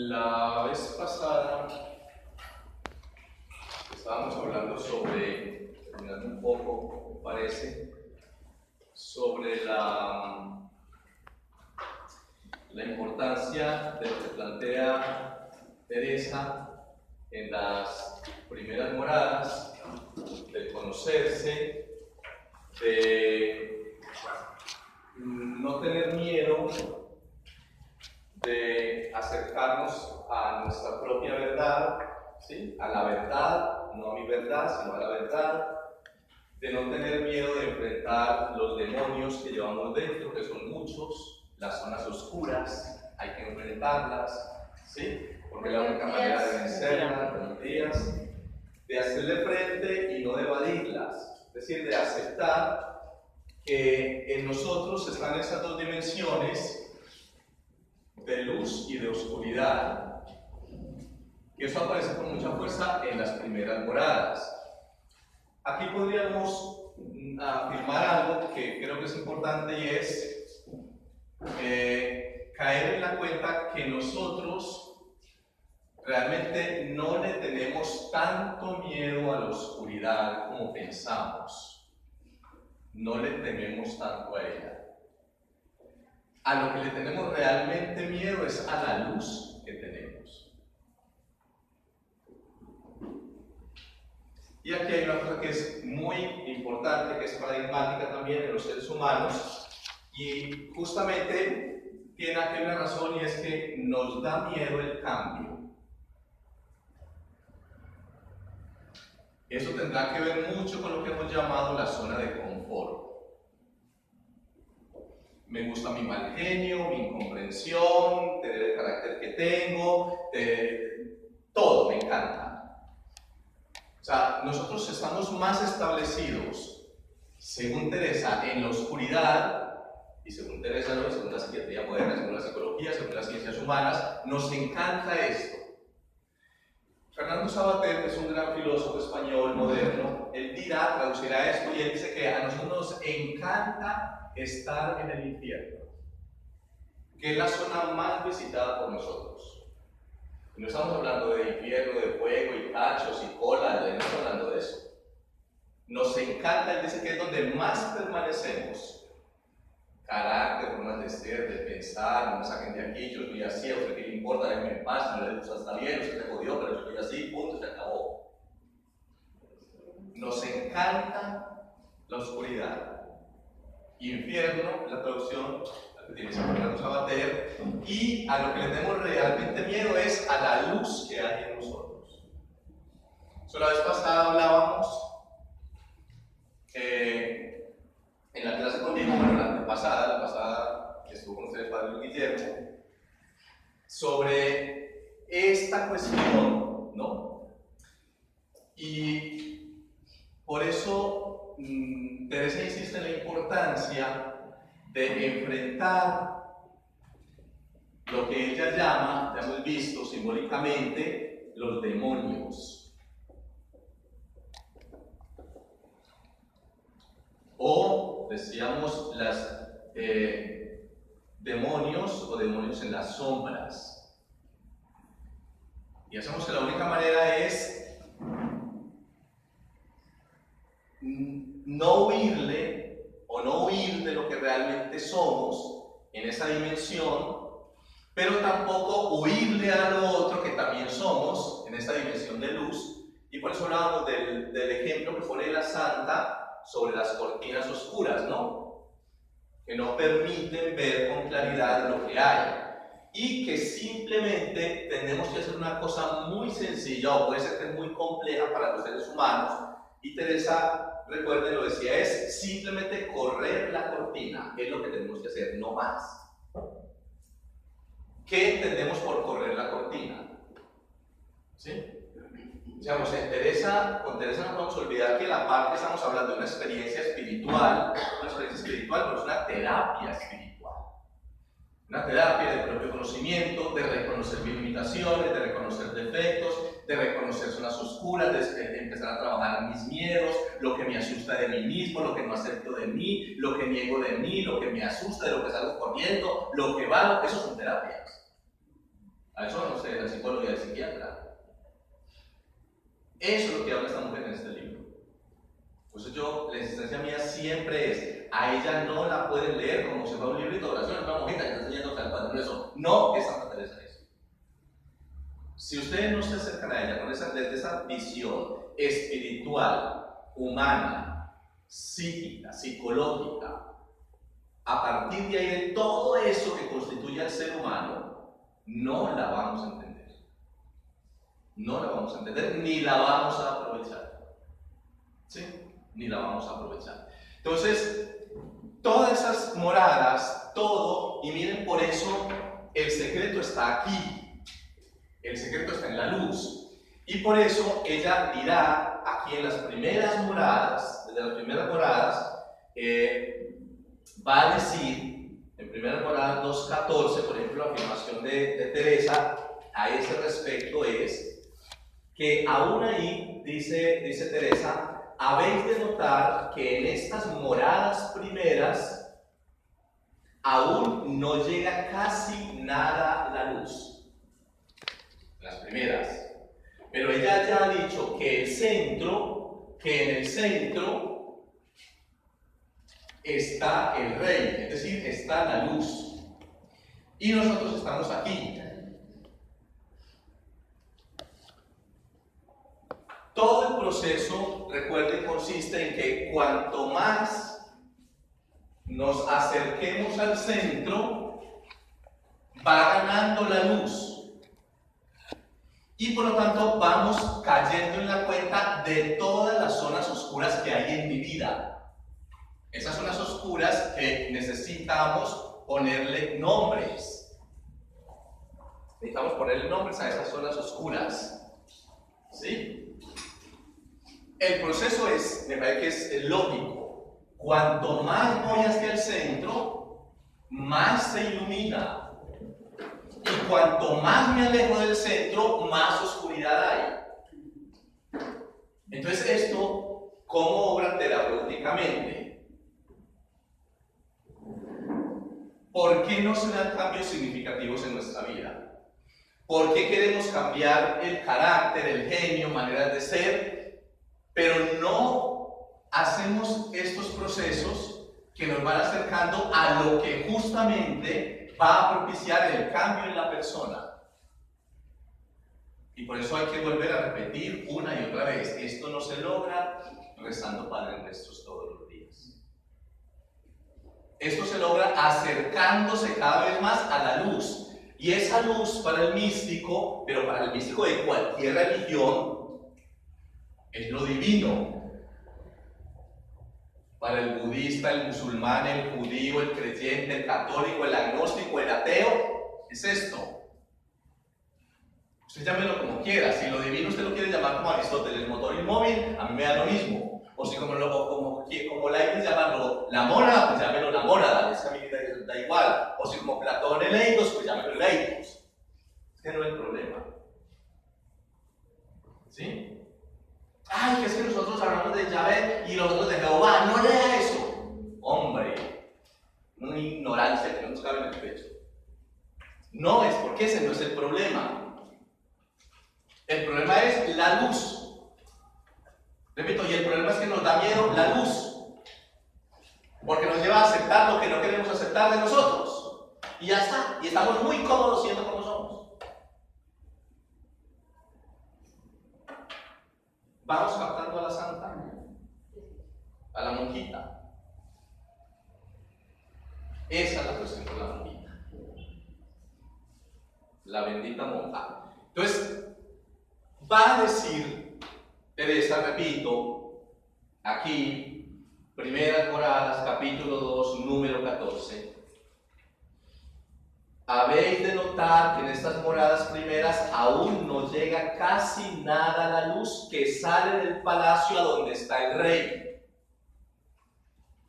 La vez pasada estábamos hablando sobre, terminando un poco, me parece, sobre la importancia de lo que plantea Teresa en las primeras moradas, de conocerse, de no tener miedo, de acercarnos a nuestra propia verdad, ¿sí? A la verdad, no a mi verdad, sino a la verdad, de no tener miedo de enfrentar los demonios que llevamos dentro, que son muchos, las zonas oscuras, hay que enfrentarlas, ¿sí? Porque es la única manera de vencerlas, buenos días, de hacerle frente y no de evadirlas, es decir, de aceptar que en nosotros están esas dos dimensiones de luz y de oscuridad, y eso aparece con mucha fuerza en las primeras moradas. Aquí podríamos afirmar algo que creo que es importante, y es caer en la cuenta que nosotros realmente no le tenemos tanto miedo a la oscuridad como pensamos. No le tememos tanto a ella. A lo que le tenemos realmente miedo es a la luz que tenemos. Y aquí hay una cosa que es muy importante, que es paradigmática también en los seres humanos, y justamente tiene aquí una razón, y es que nos da miedo el cambio. Eso tendrá que ver mucho con lo que hemos llamado la zona de confort. Me gusta mi mal genio, mi incomprensión, tener el carácter que tengo, todo me encanta. O sea, nosotros estamos más establecidos, según Teresa, en la oscuridad, y según Teresa, ¿no? Según la psiquiatría moderna, según la psicología, según las ciencias humanas, nos encanta esto. Fernando Savater, que es un gran filósofo español moderno, él traducirá esto, y él dice que a nosotros nos encanta estar en el infierno, que es la zona más visitada por nosotros. No estamos hablando de infierno, de fuego y cachos y cola, no estamos hablando de eso. Nos encanta, él dice que es donde más permanecemos. Carácter, formas de ser, de pensar, no me saquen de aquí, yo estoy así, a usted qué le importa, déjenme en paz, no le gusta, está bien, usted se jodió, pero yo estoy así, punto, se acabó. Nos encanta la oscuridad. Infierno es la traducción que utiliza Fernando Savater, y a lo que le tenemos realmente miedo es a la luz que hay en nosotros. La vez pasada hablábamos en la clase conmigo, bueno, la pasada que estuvo con ustedes, Padre Guillermo, sobre esta cuestión, ¿no? Y por eso Teresa insiste en la importancia de enfrentar lo que ella llama, ya hemos visto simbólicamente, los demonios. O, decíamos, demonios o demonios en las sombras. Y hacemos que la única manera es no huirle o no huir de lo que realmente somos en esa dimensión, pero tampoco huirle a lo otro que también somos en esa dimensión de luz. Y por eso hablábamos del ejemplo que pone la Santa sobre las cortinas oscuras, ¿no? Que no permiten ver con claridad lo que hay, y que simplemente tenemos que hacer una cosa muy sencilla, o puede ser que es muy compleja para los seres humanos, y Teresa, recuerden, lo decía, es simplemente correr la cortina, es lo que tenemos que hacer, no más. ¿Qué entendemos por correr la cortina? ¿Sí? Digamos, con Teresa no podemos olvidar que la parte que estamos hablando de una experiencia espiritual, pero es una terapia espiritual. Una terapia de propio conocimiento, de reconocer mis limitaciones, de reconocer defectos, de reconocer zonas oscuras, de empezar a trabajar mis miedos, lo que me asusta de mí mismo, lo que no acepto de mí, lo que niego de mí, lo que me asusta, de lo que salgo corriendo, lo que valgo, eso son terapias. A eso no sé, la psicología del psiquiatra. Eso es lo que habla esta mujer en este libro. Por eso la insistencia mía siempre es, a ella no la pueden leer como si fuera un librito de oración, una monjita que está enseñando al Padre eso. No es Santa Teresa eso. Si ustedes no se acercan a ella desde esa visión espiritual, humana, psíquica, psicológica, a partir de ahí de todo eso que constituye al ser humano, no la vamos a entender. No la vamos a entender, ni la vamos a aprovechar. ¿Sí? Ni la vamos a aprovechar. Entonces, todas esas moradas, todo, y miren, por eso el secreto está aquí. El secreto está en la luz. Y por eso ella dirá aquí en las primeras moradas, desde las primeras moradas, va a decir, en primeras moradas 2.14, por ejemplo, la afirmación de Teresa a ese respecto es que aún ahí, dice Teresa, habéis de notar que en estas moradas primeras aún no llega casi nada la luz. Las primeras. Pero ella ya ha dicho que en el centro está el rey, es decir, está la luz. Y nosotros estamos aquí. Todo el proceso, recuerden, consiste en que cuanto más nos acerquemos al centro, va ganando la luz. Y por lo tanto vamos cayendo en la cuenta de todas las zonas oscuras que hay en mi vida. Esas zonas oscuras que necesitamos ponerle nombres. Necesitamos ponerle nombres a esas zonas oscuras. ¿Sí? El proceso me parece que es lógico. Cuanto más voy hacia el centro, más se ilumina. Y cuanto más me alejo del centro, más oscuridad hay. Entonces esto, ¿cómo obra terapéuticamente? ¿Por qué no se dan cambios significativos en nuestra vida? ¿Por qué queremos cambiar el carácter, el genio, maneras de ser, pero no hacemos estos procesos que nos van acercando a lo que justamente va a propiciar el cambio en la persona? Y por eso hay que volver a repetir una y otra vez, esto no se logra rezando Padre Nuestros todos los días. Esto se logra acercándose cada vez más a la luz. Y esa luz para el místico, pero para el místico de cualquier religión, es lo divino. Para el budista, el musulmán, el judío, el creyente, el católico, el agnóstico, el ateo, es esto. Usted llámelo como quiera. Si lo divino usted lo quiere llamar como Aristóteles, motor inmóvil, a mí me da lo mismo. O si como Leibniz llamarlo la mórada, pues llámelo la mórada, es que a mí me da igual. O si como Platón el eidos, pues llámelo el eidos. Este no es el problema. ¿Sí? Ay, que es que nosotros hablamos de Yahvé y los otros de Jehová. No lea eso. Hombre, una ignorancia que no nos cabe en el pecho. No es porque ese no es el problema. El problema es la luz. Repito, y el problema es que nos da miedo la luz. Porque nos lleva a aceptar lo que no queremos aceptar de nosotros. Y ya está. Y estamos muy cómodos siendo como somos. Vamos captando a la santa, a la monjita. Esa es la cuestión con la monjita. La bendita monja. Entonces, va a decir Teresa, repito, aquí, Primeras Moradas, capítulo 2, número 14. Habéis de notar que en estas moradas primeras aún no llega casi nada la luz que sale del palacio a donde está el rey,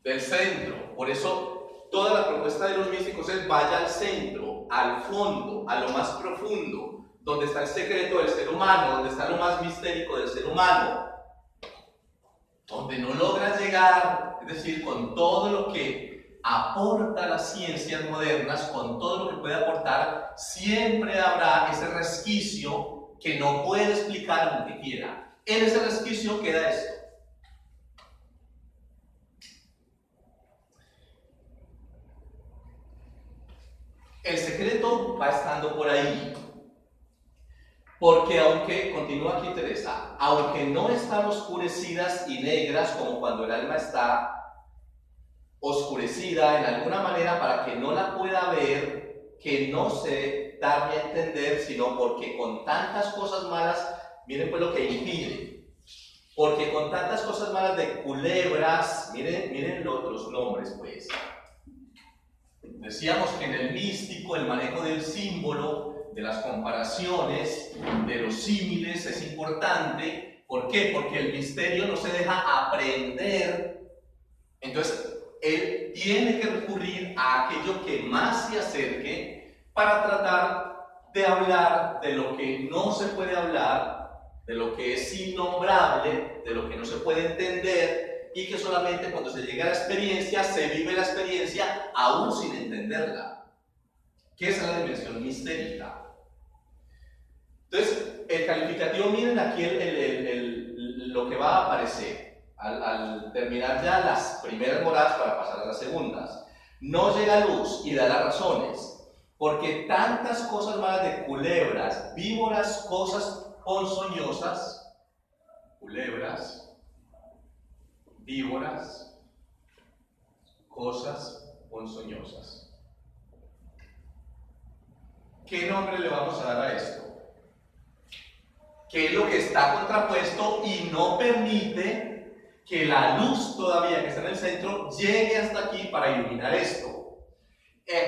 del centro. Por eso toda la propuesta de los místicos es vaya al centro, al fondo, a lo más profundo, donde está el secreto del ser humano, donde está lo más mistérico del ser humano, donde no logra llegar, es decir, con todo lo que aporta las ciencias modernas con todo lo que puede aportar, siempre habrá ese resquicio que no puede explicar lo que quiera. En ese resquicio queda esto. El secreto va estando por ahí. Porque aunque, continúa aquí Teresa, aunque no están oscurecidas y negras como cuando el alma está oscurecida en alguna manera para que no la pueda ver, que no se darme a entender, sino porque con tantas cosas malas, miren pues lo que impide, porque con tantas cosas malas de culebras, miren los nombres pues. Decíamos que en el místico el manejo del símbolo, de las comparaciones, de los símiles es importante. ¿Por qué? Porque el misterio no se deja aprender. Entonces, él tiene que recurrir a aquello que más se acerque para tratar de hablar de lo que no se puede hablar, de lo que es innombrable, de lo que no se puede entender, y que solamente cuando se llega a la experiencia, se vive la experiencia aún sin entenderla, que esa es la dimensión mistérica. Entonces, el calificativo, miren aquí lo que va a aparecer al terminar ya las primeras moradas para pasar a las segundas. No llega luz y da las razones, porque tantas cosas malas de culebras, víboras, cosas ponzoñosas, culebras, víboras, cosas ponzoñosas. ¿Qué nombre le vamos a dar a esto? ¿Qué es lo que está contrapuesto y no permite que la luz todavía que está en el centro llegue hasta aquí para iluminar esto?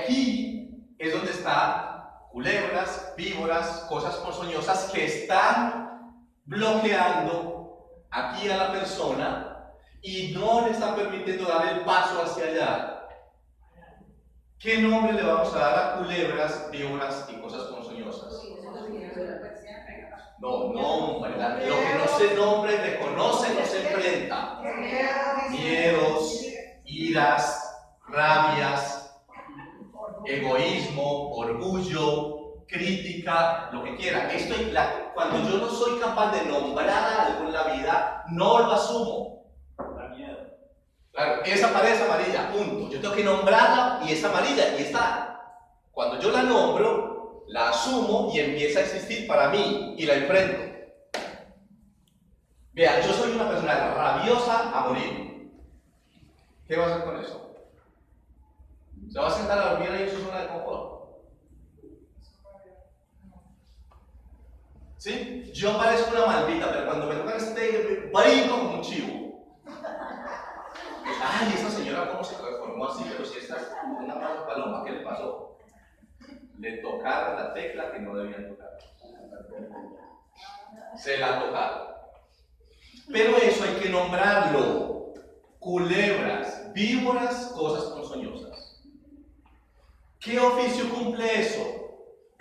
Aquí es donde están culebras, víboras, cosas ponzoñosas que están bloqueando aquí a la persona y no le están permitiendo dar el paso hacia allá. ¿Qué nombre le vamos a dar a culebras, víboras y cosas ponzoñosas? No, nombre. Lo que no se nombre, reconoce, no se enfrenta. Miedos, iras, rabias, egoísmo, orgullo, crítica, lo que quiera. Cuando yo no soy capaz de nombrar algo en la vida, no lo asumo. Claro, esa pared es amarilla, punto. Yo tengo que nombrarla y es amarilla y está. Cuando yo la nombro, la asumo y empieza a existir para mí y la enfrento. Vean, yo soy una persona rabiosa a morir. ¿Qué va a hacer con eso? ¿Se va a sentar a dormir ahí en su zona de confort? ¿Sí? Yo parezco una maldita, pero cuando me tocan este brinco como un chivo. Ay, esa señora cómo se transformó así, pero si esta es una mala paloma, ¿qué le pasó? Le tocaron la tecla que no debían tocar. Se la tocaron. Pero eso hay que nombrarlo. Culebras, víboras, cosas ponzoñosas. ¿Qué oficio cumple eso?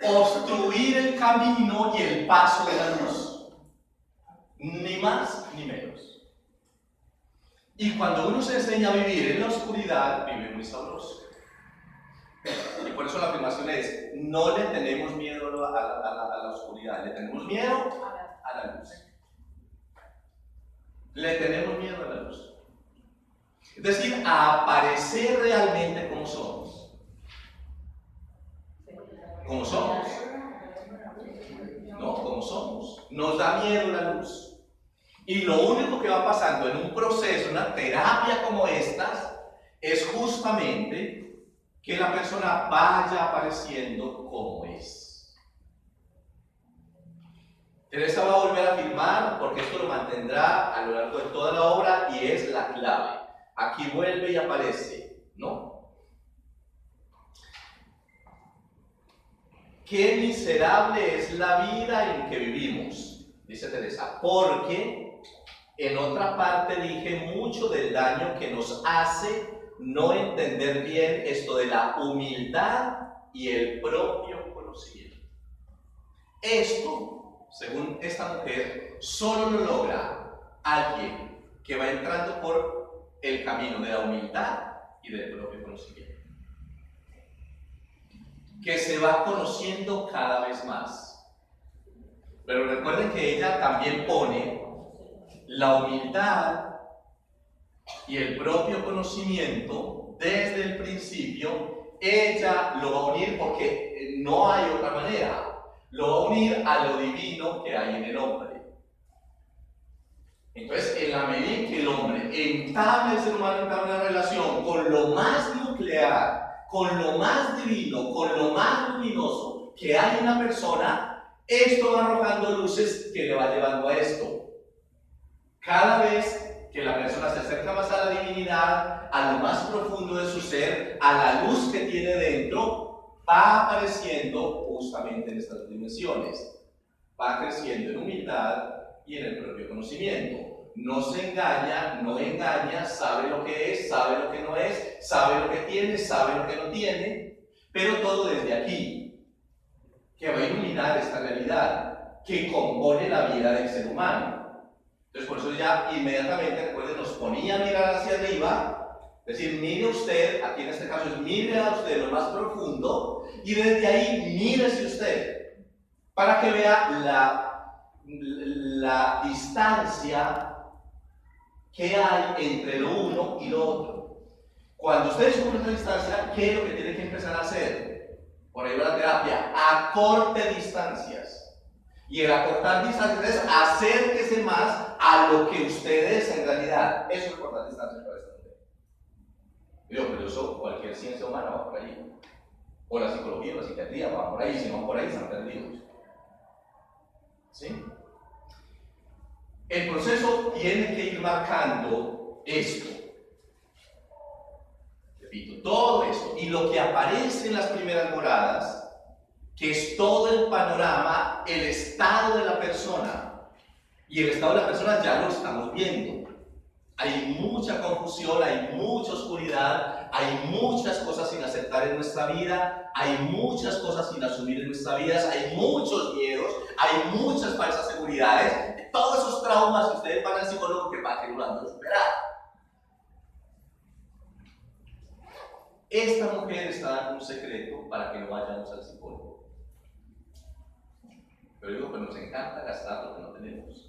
Obstruir el camino y el paso de la luz. Ni más ni menos. Y cuando uno se enseña a vivir en la oscuridad, vive muy sabroso. Y por eso la afirmación es, no le tenemos miedo a la oscuridad, le tenemos miedo a la luz. Le tenemos miedo a la luz. Es decir, a aparecer realmente como somos. Como somos. No, como somos. Nos da miedo la luz. Y lo único que va pasando en un proceso, una terapia como esta, es justamente que la persona vaya apareciendo como es. Teresa va a volver a afirmar, porque esto lo mantendrá a lo largo de toda la obra y es la clave. Aquí vuelve y aparece, ¿no? Qué miserable es la vida en que vivimos, dice Teresa, porque en otra parte dije mucho del daño que nos hace no entender bien esto de la humildad y el propio conocimiento. Esto, según esta mujer, solo lo logra alguien que va entrando por el camino de la humildad y del propio conocimiento, que se va conociendo cada vez más. Pero recuerden que ella también pone la humildad y el propio conocimiento desde el principio. Ella lo va a unir porque no hay otra manera. Lo va a unir a lo divino que hay en el hombre. Entonces, en la medida en que el hombre entable, el ser humano entable una relación con lo más nuclear, con lo más divino, con lo más luminoso que hay en la persona, esto va arrojando luces que le va llevando a esto. Cada vez que la persona se acerca más a la divinidad, a lo más profundo de su ser, a la luz que tiene dentro, va apareciendo justamente en estas dimensiones. Va creciendo en humildad y en el propio conocimiento. No se engaña, no engaña, sabe lo que es, sabe lo que no es, sabe lo que tiene, sabe lo que no tiene, pero todo desde aquí, que va a iluminar esta realidad que compone la vida del ser humano. Entonces, por eso ya inmediatamente, recuerden, nos ponía a mirar hacia arriba, es decir, mire usted, aquí en este caso es mire a usted lo más profundo, y desde ahí mírese usted, para que vea la distancia que hay entre lo uno y lo otro. Cuando usted descubre esa distancia, ¿qué es lo que tiene que empezar a hacer? Por ahí va la terapia, acorte distancias. Y el acortar distancias es acérquese más a lo que usted es en realidad. Eso es acortar distancias para esta mujer. Pero eso cualquier ciencia humana va por ahí. O la psicología, la psiquiatría va por ahí. Si no van por ahí, están perdidos. ¿Sí? El proceso tiene que ir marcando esto. Repito, todo esto. Y lo que aparece en las primeras moradas, que es todo el panorama, el estado de la persona. Y el estado de la persona ya lo estamos viendo. Hay mucha confusión, hay mucha oscuridad, hay muchas cosas sin aceptar en nuestra vida, hay muchas cosas sin asumir en nuestra vida, hay muchos miedos, hay muchas falsas seguridades, todos esos traumas que ustedes van al psicólogo que van a superar. Esta mujer está dando un secreto para que no vayamos al psicólogo. Pero digo, pues nos encanta gastar lo que no tenemos.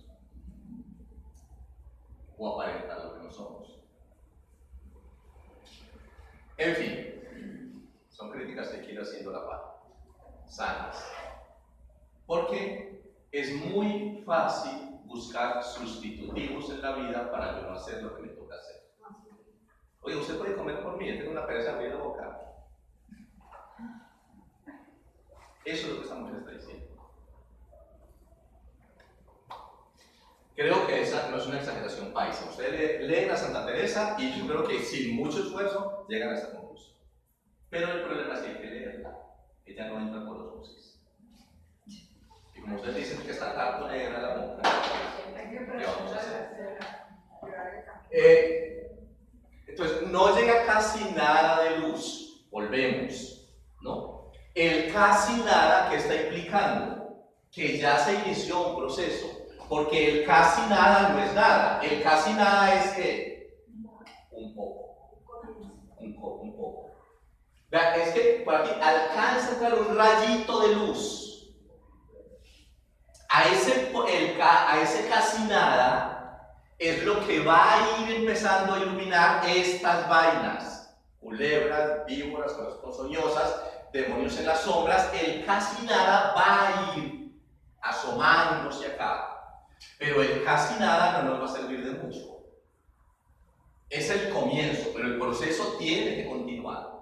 O aparentar lo que no somos. En fin, son críticas que quiero haciendo la paz. Sanas. Porque es muy fácil buscar sustitutivos en la vida para yo no hacer lo que me toca hacer. Oye, usted puede comer por mí, yo tengo una pereza de abrir la boca. Eso es lo que esta mujer está diciendo. Creo que esa no es una exageración paisa. Ustedes leen a Santa Teresa y yo creo que sin mucho esfuerzo llegan a esta conclusión. Pero el problema es que hay que leerla. Ella no entra por los buses. Y como ustedes dicen que está tanto negra la boca, ¿qué vamos a hacer? Entonces, no llega casi nada de luz. Volvemos, ¿no? El casi nada, ¿qué está implicando? Que ya se inició un proceso. Porque el casi nada no es nada. El casi nada es que un poco. Un poco. Vean, es que por aquí alcanza a entrar un rayito de luz. A ese casi nada es lo que va a ir empezando a iluminar estas vainas. Culebras, víboras, cosas ponzoñosas, demonios en las sombras. El casi nada va a ir asomándose acá. Pero el casi nada no nos va a servir de mucho. Es el comienzo, pero el proceso tiene que continuar.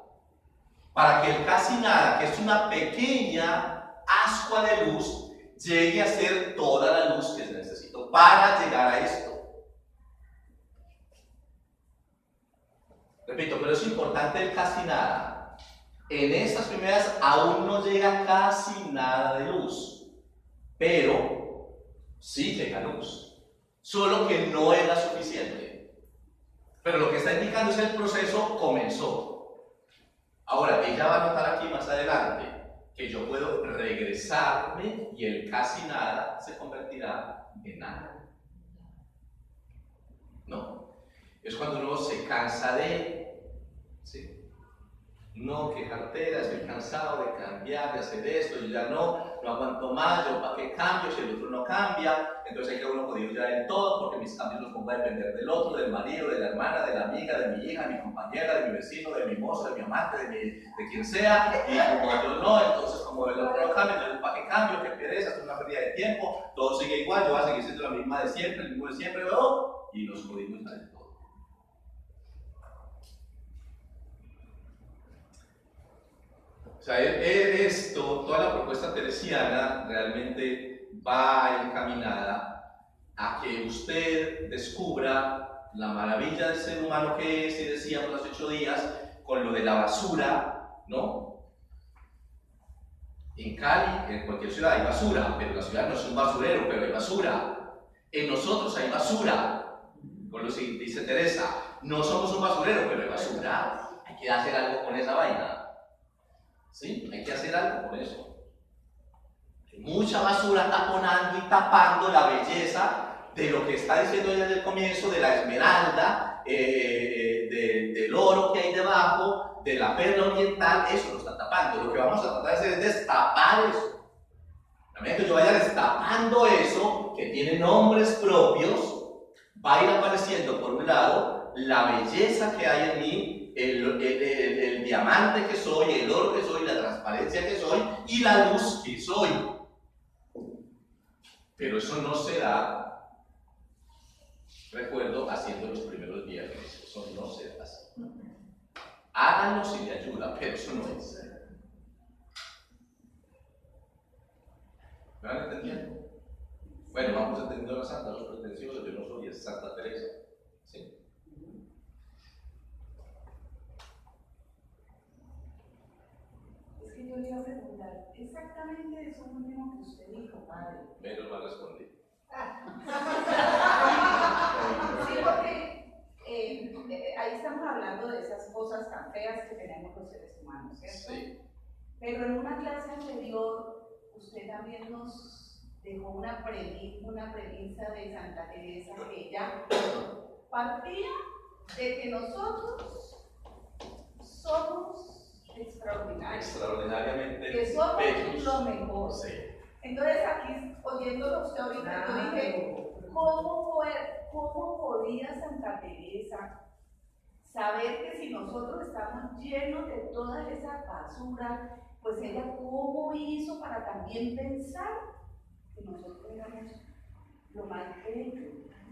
Para que el casi nada, que es una pequeña ascua de luz, llegue a ser toda la luz que necesito para llegar a esto. Repito, pero es importante el casi nada. En estas primeras aún no llega casi nada de luz, pero sí llega luz, solo que no era suficiente. Pero lo que está indicando es que el proceso comenzó. Ahora, ella va a notar aquí más adelante que yo puedo regresarme y el casi nada se convertirá en nada. ¿No? Es cuando uno se cansa de, No, qué cartera, estoy cansado de cambiar, de hacer esto, yo ya no aguanto más, yo para qué cambio si el otro no cambia, entonces hay que uno jodido ya en todo, porque mis cambios los pongo a depender del otro, del marido, de la hermana, de la amiga, de mi hija, de mi compañera, de mi vecino, de mi mozo, de mi amante, de quien sea, y como yo no, entonces como el otro no cambia, entonces para qué cambio, qué pereza, esto es una pérdida de tiempo, todo sigue igual, yo voy a seguir siendo la misma de siempre, el mismo de siempre, ¿no? Y nos jodimos ya en todo. O sea, esto, toda la propuesta teresiana realmente va encaminada a que usted descubra la maravilla del ser humano que es, y decíamos hace 8 días, con lo de la basura, ¿no? En Cali, en cualquier ciudad hay basura, pero la ciudad no es un basurero, pero hay basura. En nosotros hay basura, con lo que dice Teresa, no somos un basurero, pero hay basura. Hay que hacer algo con esa vaina. ¿Sí? Hay que hacer algo con eso. Mucha basura taponando y tapando la belleza de lo que está diciendo ella desde el comienzo, de la esmeralda, del oro que hay debajo, de la perla oriental, eso lo está tapando. Lo que vamos a tratar de hacer es destapar eso. A medida que yo vaya destapando eso, que tiene nombres propios, va a ir apareciendo por un lado la belleza que hay en mí, el diamante que soy, el oro que soy, la transparencia que soy y la luz que soy. Pero eso no se da, recuerdo, haciendo los primeros viernes. Eso no se da así. Háganlo si le ayuda, pero eso no es. ¿Me van entendiendo? Bueno, vamos entendiendo a la Santa, los pretenciosos, yo no soy, es Santa Teresa. ¿Sí? Yo le iba a preguntar exactamente eso último que usted dijo, padre. Menos mal respondí. Sí, porque ahí estamos hablando de esas cosas tan feas que tenemos los seres humanos, ¿cierto? Sí. Pero en una clase anterior, usted también nos dejó una premisa de Santa Teresa que ella partía de que nosotros somos extraordinariamente que somos bellos. lo mejor. Sí. Entonces aquí, oyéndolo usted ahorita, yo dije, ¿cómo podía Santa Teresa saber que si nosotros estamos llenos de toda esa basura, pues ella cómo hizo para también pensar que nosotros éramos lo más bello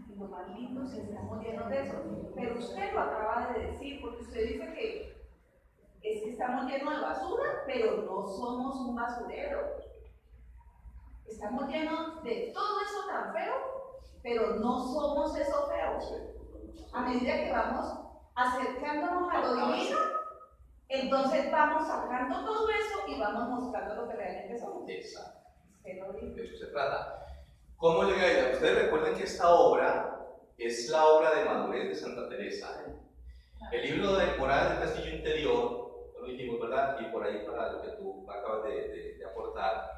y lo más lindo si estamos llenos de eso? Pero usted lo acaba de decir, porque usted dice que es que estamos llenos de basura, pero no somos un basurero. Estamos llenos de todo eso tan feo, pero no somos eso feo. A medida que vamos acercándonos a lo divino, entonces vamos sacando todo eso y vamos mostrando lo que realmente somos. Exacto. De eso se trata. ¿Cómo llega ella? Ustedes recuerden que esta obra es la obra de madurez de Santa Teresa. El libro de Moradas del Castillo Interior, lo dijimos, ¿verdad? Y por ahí para lo que tú acabas de aportar,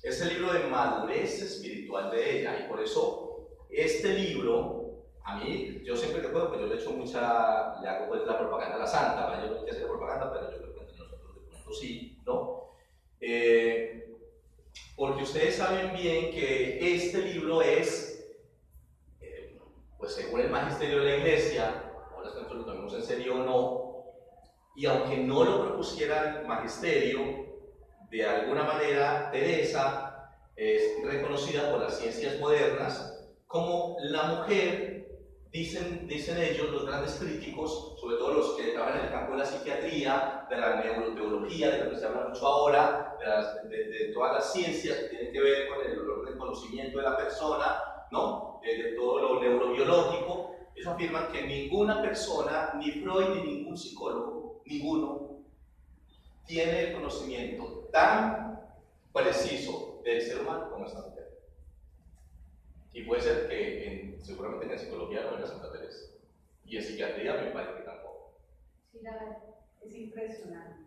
es el libro de madurez espiritual de ella. Y por eso este libro, a mí, yo siempre recuerdo que yo le echo le hago pues la propaganda a la Santa, ¿vale? Yo no quiero hacer propaganda, pero yo creo que entre nosotros de pronto sí, ¿no? Porque ustedes saben bien que este libro es, pues según el magisterio de la Iglesia, ahora es que nosotros lo tomemos en serio o no, y aunque no lo propusiera el magisterio, de alguna manera Teresa es reconocida por las ciencias modernas como la mujer, dicen ellos, los grandes críticos, sobre todo los que trabajan en el campo de la psiquiatría, de la neuroteología, de lo que se habla mucho ahora, de todas las ciencias que tienen que ver con el orden del conocimiento de la persona, ¿no? De todo lo neurobiológico. Ellos afirman que ninguna persona, ni Freud ni ningún psicólogo, ninguno, tiene el conocimiento tan preciso del ser humano como esta mujer. Y puede ser que seguramente en psicología no era Santa Teresa. Y en psiquiatría me parece que tampoco. Sí, la verdad, es impresionante.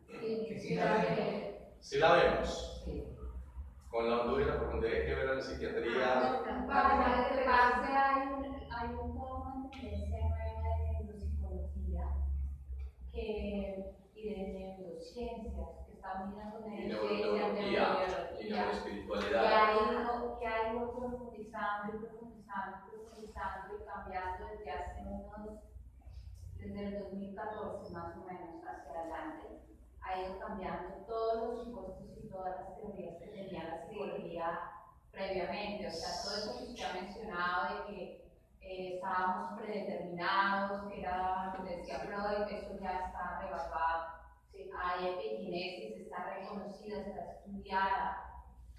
Sí la vemos. Sí. Con la hondura y la profundidad hay que ver a la psiquiatría. Para que pase hay un poco de tendencia nueva de neuropsicología y de neurociencia neurociencias, que está unida con Y neurociencias, neurobiología, y neurobiología, neuroespiritualidad. que ha ido profundizando y cambiando desde el 2014 más o menos hacia adelante, ha ido cambiando todos los supuestos y todas las teorías que tenía la psicología previamente. O sea, todo eso que usted ha mencionado de que estábamos predeterminados, que era lo que decía Freud, que eso ya está rebasado. Sí, hay epigenesis, está reconocida, está estudiada,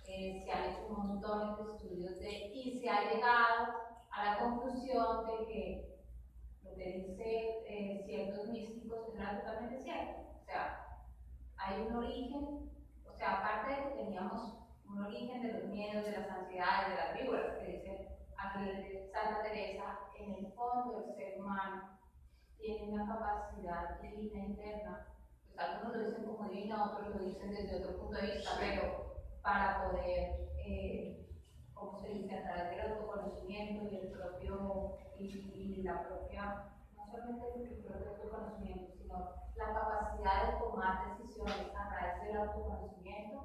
se han hecho un montón de estudios y se ha llegado a la conclusión de que lo que dice ciertos místicos es totalmente cierto. O sea, hay un origen, o sea, aparte de que teníamos un origen de los miedos, de las ansiedades, de las víboras, que dice aquí Santa Teresa, en el fondo el ser humano tiene una capacidad divina interna. Pues algunos lo dicen como divina, otros lo dicen desde otro punto de vista, pero para poder, como se dice, a través del autoconocimiento y el propio, y la propia, no solamente el propio autoconocimiento, sino la capacidad de tomar decisiones a través del autoconocimiento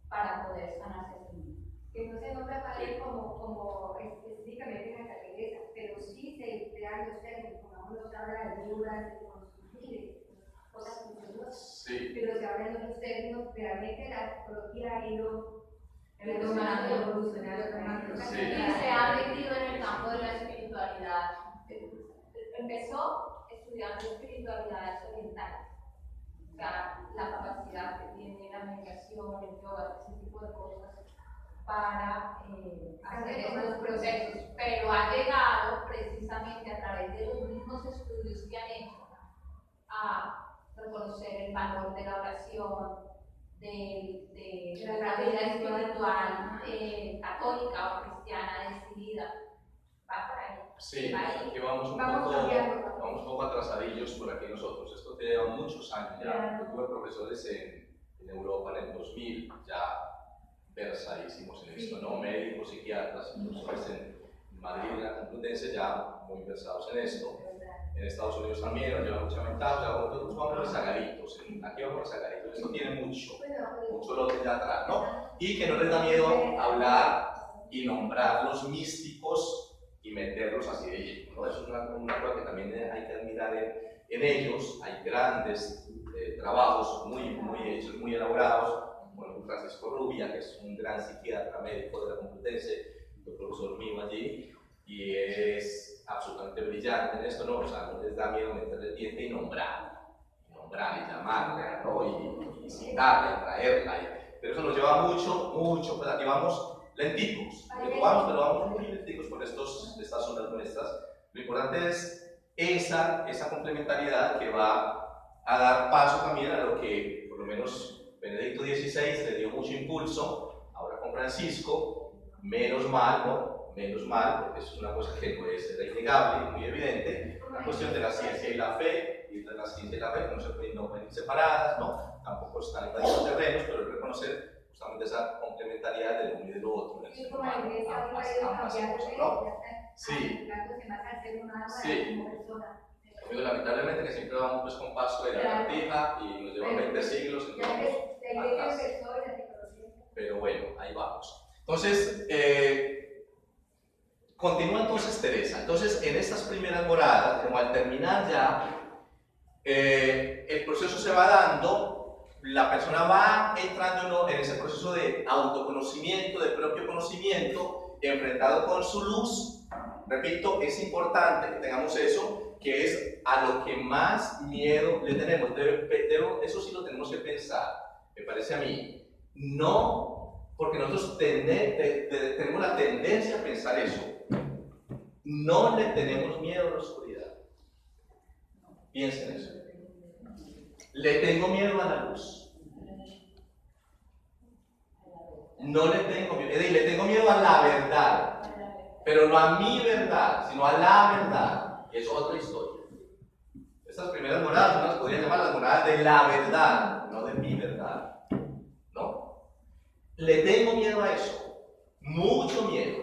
para poder sanarse a sí mismo. Que no se nombra para él como específicamente en la cabeza, pero sí se crean los términos, como nos habla de víboras, de construir, cosas funcionosas, Sí. pero se hablan en otros términos, realmente la psicología ha ido evolucionando. Sí. Y se ha metido en el campo de la espiritualidad. Empezó estudiando espiritualidades orientales, o sea, la capacidad que tiene la meditación, el yoga, ese tipo de cosas para hacer esos procesos, pero ha llegado precisamente a través de los mismos estudios que han hecho a reconocer el valor de la oración, de la vida espiritual católica o cristiana decidida. Va por ahí. Sí, Va ahí. aquí vamos un poco atrasadillos por aquí nosotros. Esto te lleva muchos años ya. Yo tuve profesores en Europa en el 2000, ya versadísimos en esto, ¿no? Médicos, psiquiatras, profesores en Madrid, en la Complutense, ya muy versados en esto. En Estados Unidos también, nos lleva mucha ventaja. Nosotros vamos rezagaditos, aquí vamos rezagaditos. Esto tiene mucho lote ya atrás, ¿no? Y que no les da miedo hablar y nombrar los místicos y meterlos así de lleno, ¿no? Eso es una cosa que también hay que admirar en ellos. Hay grandes trabajos muy hechos, muy elaborados. Bueno, Francisco Rubia, que es un gran psiquiatra médico de la Complutense, un profesor mío allí, y es absolutamente brillante en esto, ¿no? O sea, no les da miedo meterle el diente y nombrar, y llamarla, ¿no? Y citarla, y traerla, pero eso nos lleva mucho, pues aquí vamos lenticos, pero vamos muy lenticos por estas zonas nuestras. Lo importante es esa complementariedad que va a dar paso también a lo que, por lo menos, Benedicto XVI le dio mucho impulso, ahora con Francisco, menos mal, ¿no? Menos mal, porque eso es una cosa que no es innegable y muy evidente, la cuestión de la ciencia y la fe, y de la ciencia y la fe que no pueden ir separadas, ¿no? Tampoco están en varios terrenos, pero es reconocer justamente esa complementariedad de lo uno y de lo otro. Sí, como la iglesia hoy ha ido cambiando, ¿no? Sí. Sí. Pero lamentablemente que siempre vamos pues con paso de la latina y nos llevan 20 siglos. Pero bueno, ahí vamos. Entonces, continúa entonces Teresa. Entonces, en estas primeras moradas, como al terminar ya, el proceso se va dando, la persona va entrando en ese proceso de autoconocimiento, de propio conocimiento, enfrentado con su luz. Repito, es importante que tengamos eso, que es a lo que más miedo le tenemos. Eso sí lo tenemos que pensar, me parece a mí. No, porque nosotros tenemos la tendencia a pensar eso. No le tenemos miedo a la oscuridad. Piensen eso. Le tengo miedo a la luz. No le tengo miedo. Es decir, le tengo miedo a la verdad. Pero no a mi verdad, sino a la verdad. Y es otra historia. Estas primeras moradas uno las podría llamar las moradas de la verdad, no de mi verdad. ¿No? Le tengo miedo a eso. Mucho miedo.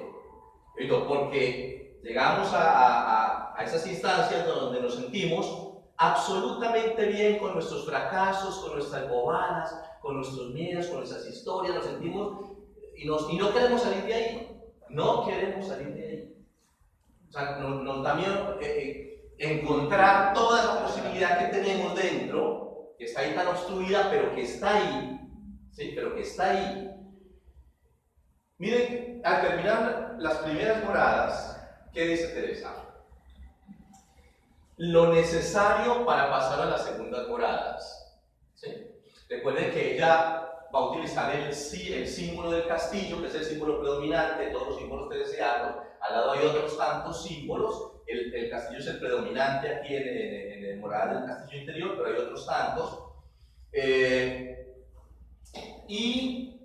Porque llegamos a esas instancias donde nos sentimos absolutamente bien con nuestros fracasos, con nuestras bobadas, con nuestros miedos, con nuestras historias, nos sentimos y no queremos salir de ahí. No queremos salir de ahí. O sea, nos da miedo encontrar toda esa posibilidad que tenemos dentro, que está ahí tan obstruida, pero que está ahí. ¿Sí? Pero que está ahí. Miren, al terminar las primeras moradas, ¿qué dice Teresa? Lo necesario para pasar a las segundas moradas. ¿Sí? Recuerden que ella va a utilizar el símbolo del castillo, que es el símbolo predominante de todos los símbolos teresianos. Al lado hay otros tantos símbolos. El castillo es el predominante aquí en el morada del castillo interior, pero hay otros tantos. Y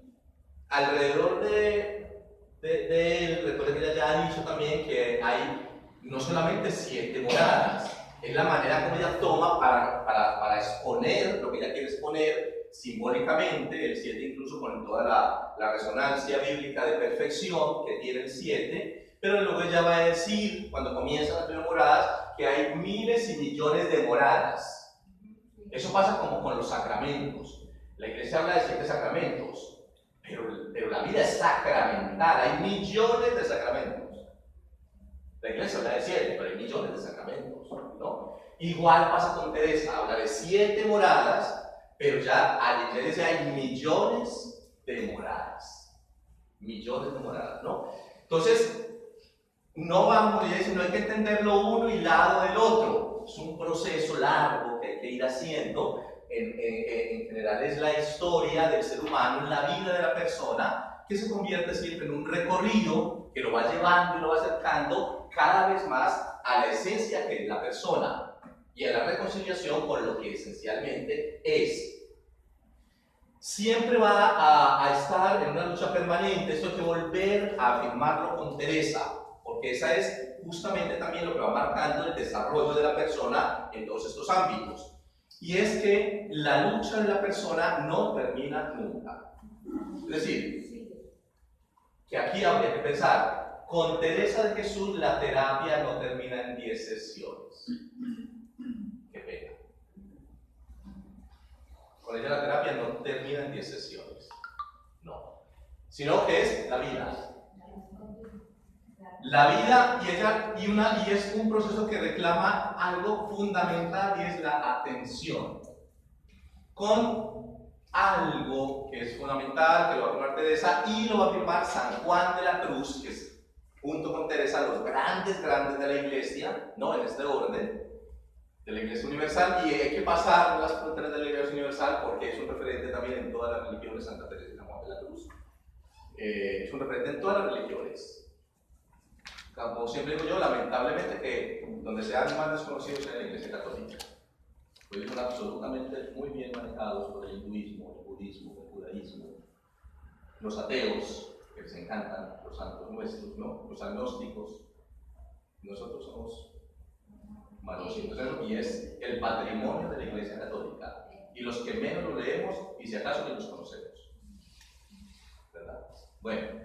alrededor de él, recuerden que ella ya ha dicho también que hay no solamente 7 moradas, es la manera como ella toma para exponer lo que ella quiere exponer simbólicamente, el 7 incluso con toda la resonancia bíblica de perfección que tiene el 7, pero luego ella va a decir, cuando comienzan las primeras moradas, que hay miles y millones de moradas. Eso pasa como con los sacramentos. La iglesia habla de 7 sacramentos, pero la vida es sacramental, hay millones de sacramentos. La iglesia habla de 7, pero hay millones de sacramentos, ¿no? Igual pasa con Teresa, habla de 7 moradas, pero ya a la iglesia hay millones de moradas. Millones de moradas, ¿no? Entonces, no vamos, no hay que entender lo uno y lado del otro. Es un proceso largo que hay que ir haciendo. En general es la historia del ser humano, la vida de la persona, que se convierte siempre en un recorrido que lo va llevando y lo va acercando cada vez más a la esencia que es la persona y a la reconciliación con lo que esencialmente es. Siempre va a estar en una lucha permanente. Esto hay que volver a afirmarlo con Teresa, porque esa es justamente también lo que va marcando el desarrollo de la persona en todos estos ámbitos. Y es que la lucha de la persona no termina nunca. Es decir, que aquí habría que pensar, con Teresa de Jesús la terapia no termina en 10 sesiones. Qué pena. Con ella la terapia no termina en 10 sesiones. No. Sino que es la vida. La vida y es un proceso que reclama algo fundamental y es la atención. Con algo que es fundamental, que lo va a afirmar Teresa y lo va a afirmar San Juan de la Cruz, que es junto con Teresa los grandes de la Iglesia, ¿no? En este orden, de la Iglesia Universal, y hay que pasar las fronteras de la Iglesia Universal porque es un referente también en todas las religiones, Santa Teresa y San Juan de la Cruz. Es un referente en todas las religiones. Como siempre digo yo, lamentablemente que donde sean más desconocidos es en la Iglesia Católica. Pues son absolutamente muy bien manejados por el hinduismo, el budismo, el judaísmo, los ateos, que les encantan, los santos nuestros, ¿no? Los agnósticos. Nosotros somos malos, y es el patrimonio de la Iglesia Católica. Y los que menos lo leemos, y si acaso ni los conocemos. ¿Verdad? Bueno,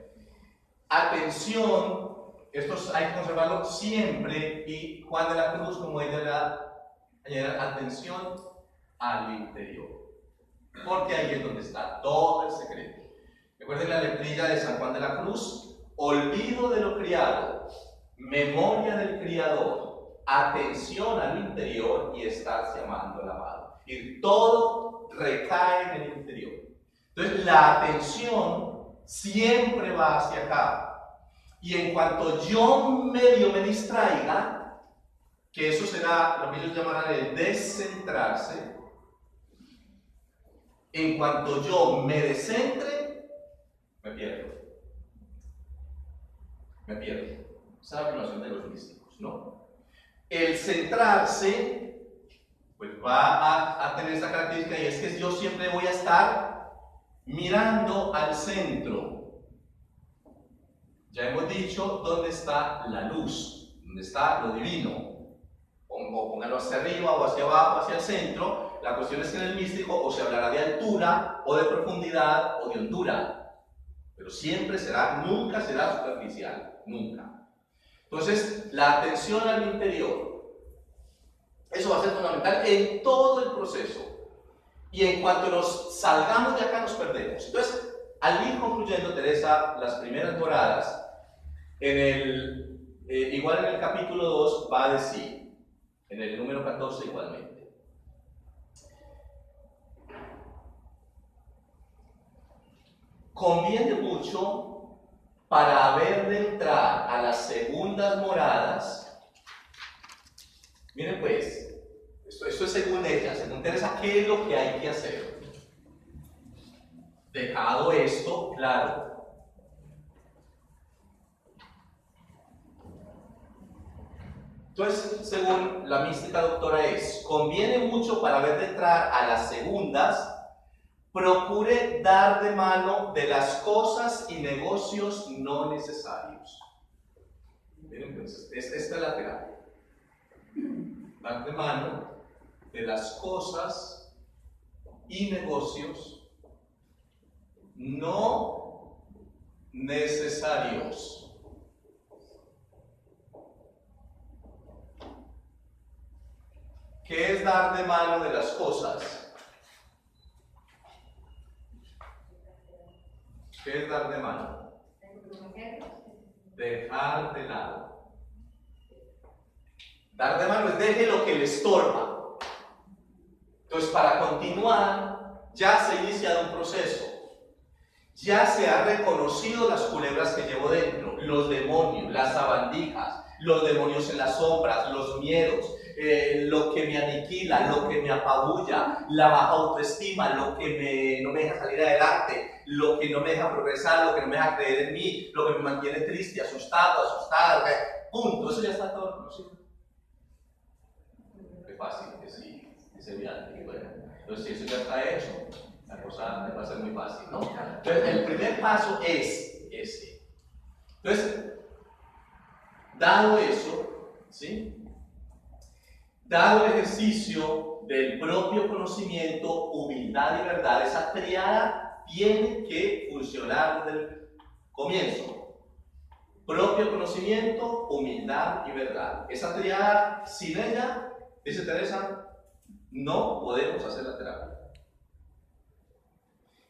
atención. Esto hay que conservarlo siempre, y Juan de la Cruz, como ella añade, atención al interior, porque ahí es donde está todo el secreto. Recuerden la letrilla de San Juan de la Cruz: olvido de lo criado, memoria del Criador, atención al interior y estarse amando al amado. Y todo recae en el interior. Entonces la atención siempre va hacia acá. Y en cuanto yo medio me distraiga, que eso será lo que ellos llamarán el descentrarse, en cuanto yo me descentre, me pierdo. Me pierdo. Esa es la afirmación de los místicos, ¿no? El centrarse, pues va a tener esta característica, y es que yo siempre voy a estar mirando al centro. Ya hemos dicho dónde está la luz, dónde está lo divino. O póngalo hacia arriba o hacia abajo, hacia el centro. La cuestión es que en el místico o se hablará de altura, o de profundidad, o de hondura. Pero siempre será, nunca será superficial, nunca. Entonces, la atención al interior Eso va a ser fundamental en todo el proceso. Y en cuanto nos salgamos de acá nos perdemos. Entonces, al ir concluyendo, Teresa, las primeras moradas, igual en el capítulo 2 va a decir, en el número 14 igualmente, conviene mucho para haber de entrar a las segundas moradas. Miren pues, esto es según ella, según Teresa, ¿qué es lo que hay que hacer? Dejado esto claro. Entonces, según la mística doctora conviene mucho para haber de entrar a las segundas, procure dar de mano de las cosas y negocios no necesarios. Miren, entonces, esta es la terapia. Dar de mano de las cosas y negocios no necesarios. ¿Qué es dar de mano de las cosas? ¿Qué es dar de mano? Dejar de lado. Dar de mano es deje lo que le estorba. Entonces, para continuar, ya se ha iniciado un proceso. Ya se ha reconocido las culebras que llevo dentro, los demonios, las sabandijas, los demonios en las sombras, los miedos, lo que me aniquila, lo que me apabulla, la baja autoestima, lo que no me deja salir adelante, lo que no me deja progresar, lo que no me deja creer en mí, lo que me mantiene triste, asustado, asustada, punto. Eso ya está todo reconocido. Qué fácil, que sí, es evidente. Bueno, entonces, si eso ya está hecho, la cosa va a ser muy fácil, ¿no? Entonces, el primer paso es ese. Entonces, dado eso, ¿sí? Dado el ejercicio del propio conocimiento, humildad y verdad, esa triada tiene que funcionar desde el comienzo. Propio conocimiento, humildad y verdad. Esa triada, sin ella, dice Teresa, no podemos hacer la terapia.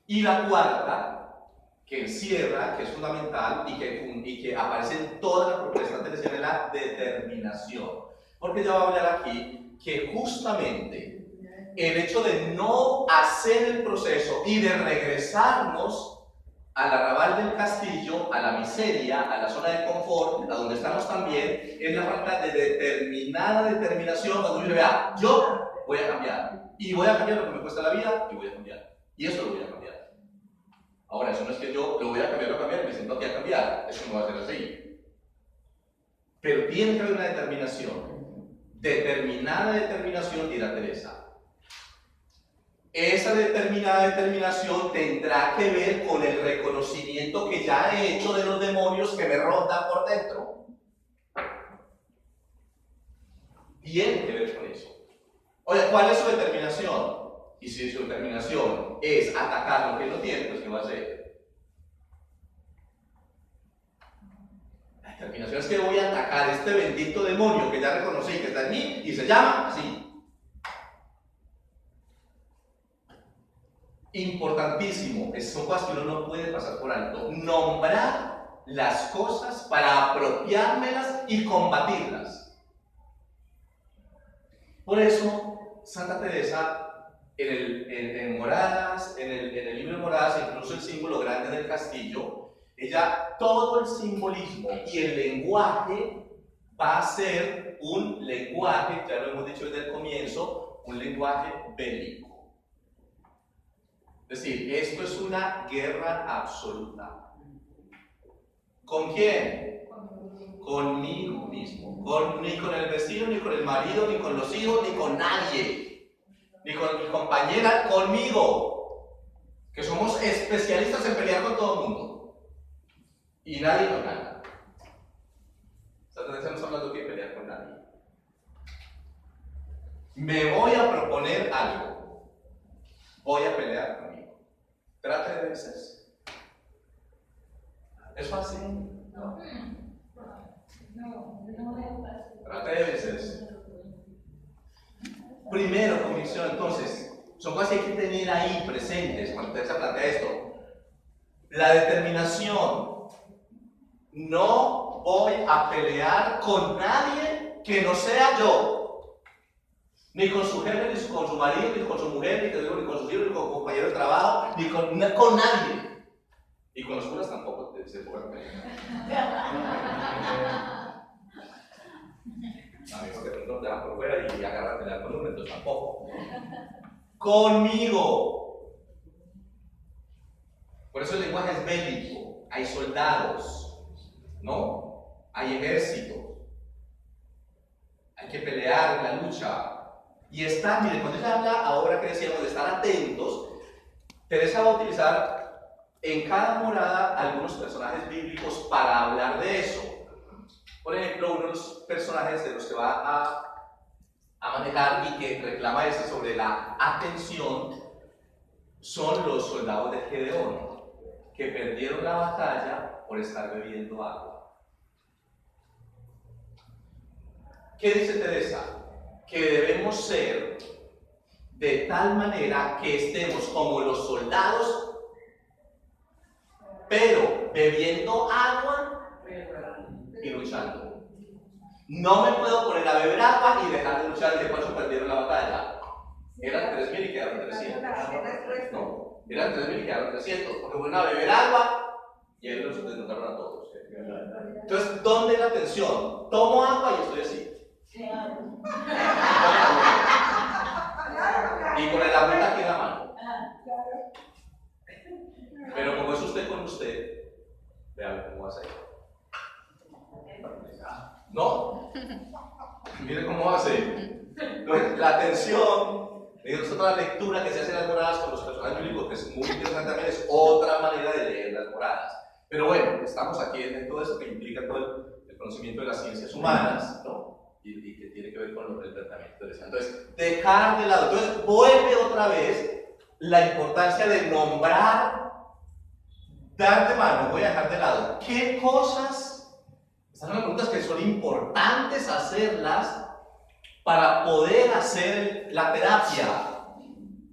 Y la cuarta, que encierra, que es fundamental y que aparece en toda la propuesta teresiana, es la determinación. Porque ya va a hablar aquí que justamente el hecho de no hacer el proceso y de regresarnos al arrabal del castillo, a la miseria, a la zona de confort, a donde estamos también, es la falta de determinada determinación cuando uno vea, yo voy a cambiar. Y voy a cambiar lo que me cuesta la vida y voy a cambiar. Y esto lo voy a cambiar. Ahora, eso no es que yo lo voy a cambiar, me siento aquí a cambiar. Eso no va a ser así. Pero tiene que haber una determinación. Determinada determinación, dirá Teresa. Esa determinada determinación tendrá que ver con el reconocimiento que ya he hecho de los demonios que me rondan por dentro. Tiene que ver con eso. Oye, ¿cuál es su determinación? Y si su determinación es atacar lo que no tiene, pues ¿qué va a hacer? La determinación es que voy a atacar este bendito demonio que ya reconocí que está en mí y se llama así. Importantísimo, son cosas que uno no puede pasar por alto. Nombrar las cosas para apropiármelas y combatirlas. Por eso, Santa Teresa, en Moradas, en el libro de Moradas, incluso el símbolo grande del castillo, ella, todo el simbolismo y el lenguaje va a ser un lenguaje, ya lo hemos dicho desde el comienzo, un lenguaje bélico. Es decir, esto es una guerra absoluta. ¿Con quién? Conmigo mismo. Ni con el vecino, ni con el marido, ni con los hijos, ni con nadie. Ni con mi compañera, conmigo. Que somos especialistas en pelear con todo el mundo. Y nadie nos gana. Santa Teresa no está hablando de pelear con nadie. Me voy a proponer algo. Voy a pelear conmigo. Trate de vencerse. ¿Es fácil? No. Trate de vencerse. Primero, convicción. Entonces, son cosas que hay que tener ahí presentes cuando usted se plantea esto. La determinación. No voy a pelear con nadie que no sea yo. Ni con su jefe, ni con su marido, ni con su mujer, ni con sus hijos, ni con compañeros de trabajo, ni con nadie. Y con los curas tampoco se puede pelear. A mí porque pronto te dejan por fuera y agarran a pelear con uno, entonces tampoco. Conmigo. Por eso el lenguaje es bélico. Hay soldados, ¿no? Hay ejército. Hay que pelear en la lucha. Y está, mire, cuando ella habla ahora que decíamos de estar atentos, Teresa va a utilizar en cada morada algunos personajes bíblicos para hablar de eso. Por ejemplo, uno de los personajes de los que va a manejar y que reclama eso sobre la atención son los soldados de Gedeón, que perdieron la batalla por estar bebiendo agua. ¿Qué dice Teresa? Que debemos ser de tal manera que estemos como los soldados, pero bebiendo agua y luchando. No me puedo poner a beber agua y dejar de luchar, y de paso perdieron la batalla. Eran 3.000 y quedaron 300. No, eran 3.000 y quedaron 300, porque fueron a beber agua y ahí los desmontaron a todos. Entonces, ¿dónde es la tensión? Tomo agua y estoy así. Y con el agüita aquí en la mano. Pero como es usted con usted, vean cómo va a ser. ¿No? Mire cómo va a ser. Entonces, la atención, es otra lectura que se hace en las moradas con los personajes bíblicos, que es muy interesante también, es otra manera de leer las moradas. Pero bueno, estamos aquí en todo eso que implica todo el conocimiento de las ciencias humanas, ¿no? Y que tiene que ver con el tratamiento de eso. Entonces, dejar de lado. Entonces, vuelve otra vez la importancia de nombrar, dar de mano, voy a dejar de lado. ¿Qué cosas? Estas son las preguntas que son importantes hacerlas para poder hacer la terapia.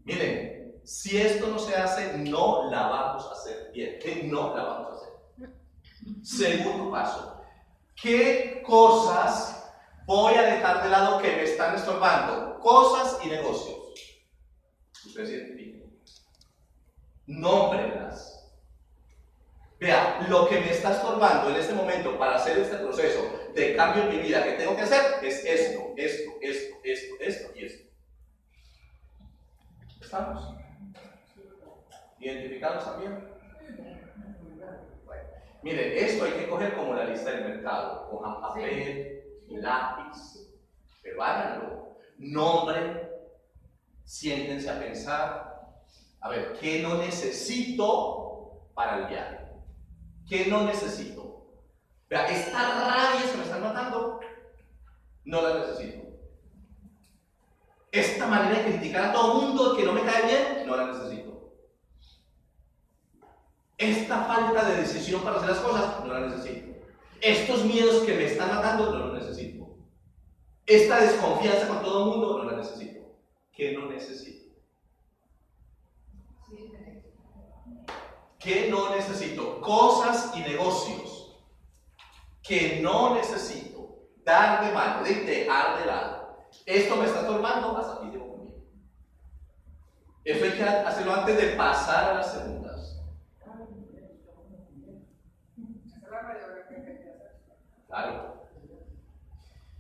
Miren, si esto no se hace, no la vamos a hacer bien. No la vamos a hacer. Segundo paso. ¿Qué cosas voy a dejar de lado que me están estorbando? Cosas y negocios. Ustedes identifiquen. Nómbrenlas. Vea, lo que me está estorbando en este momento para hacer este proceso de cambio en mi vida que tengo que hacer es esto y esto. ¿Estamos? ¿Identificados también? Bueno, miren, esto hay que coger como la lista del mercado. Cojan papel, lápiz, pero háganlo. Nombren, siéntense a pensar. A ver, ¿qué no necesito para el viaje? ¿Qué no necesito? Vea, esta rabia que me están matando, no la necesito. Esta manera de criticar a todo el mundo que no me cae bien, no la necesito. Esta falta de decisión para hacer las cosas, no la necesito. Estos miedos que me están matando, no los necesito. Esta desconfianza con todo el mundo, no la necesito. ¿Qué no necesito? ¿Qué no necesito? Cosas y negocios que no necesito. Dar de mano, dejar de lado. Esto me está estorbando, hasta aquí llevo conmigo. Eso hay que hacerlo antes de pasar a las segundas. Claro.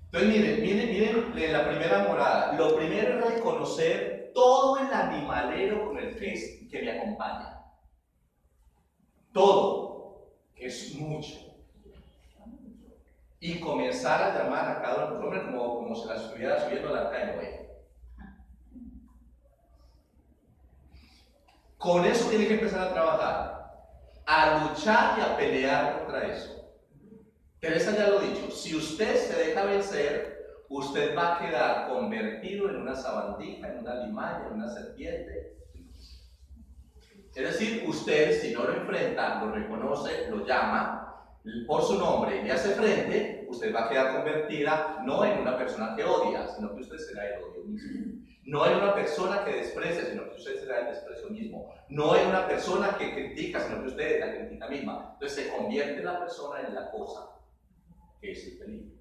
Entonces miren en la primera morada. Lo primero es reconocer todo el animalero con el que me acompaña. Todo, que es mucho. Y comenzar a llamar a cada uno de los hombres como si las estuviera subiendo al arca de Noé. Con eso tiene que empezar a trabajar, a luchar y a pelear contra eso. Teresa ya lo ha dicho, si usted se deja vencer, usted va a quedar convertido en una sabandija, en una limaña, en una serpiente. Es decir, usted, si no lo enfrenta, lo reconoce, lo llama por su nombre y le hace frente, usted va a quedar convertida no en una persona que odia, sino que usted será el odio mismo. No es una persona que desprecia, sino que usted se da el desprecio mismo. No es una persona que critica, sino que usted la critica misma. Entonces se convierte la persona en la cosa, que es el peligro.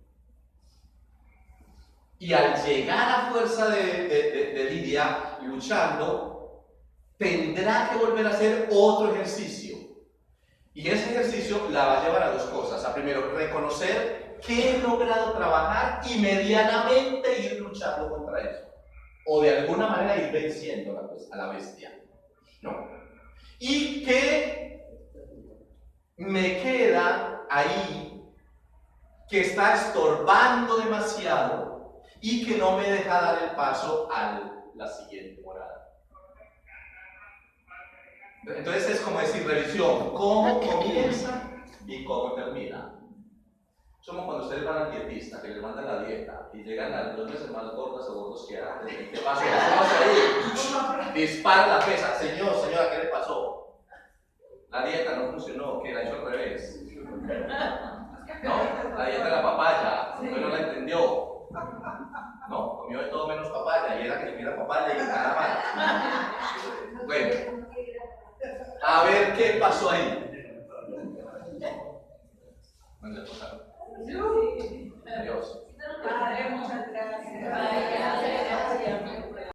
Y al llegar a fuerza de Lidia, luchando, tendrá que volver a hacer otro ejercicio. Y ese ejercicio la va a llevar a dos cosas. A primero, reconocer que he logrado trabajar y medianamente ir luchando contra eso. O de alguna manera ir venciendo a la bestia. No. Y que me queda ahí, que está estorbando demasiado y que no me deja dar el paso a la siguiente morada. Entonces es como decir, revisión, cómo comienza y cómo termina. Somos cuando ustedes van al dietista, que les mandan la dieta y llegan las 2 veces más gordas o gordos que antes. ¿Qué pasó? Ahí? Dispara la pesa. Señor, señora, ¿qué le pasó? La dieta no funcionó, que la hizo al revés. ¿No? La dieta de la papaya, usted no la entendió. No, comió de todo menos papaya y era que comiera papaya y nada más. Bueno, a ver qué pasó ahí. ¿Dónde pasaron? Adiós.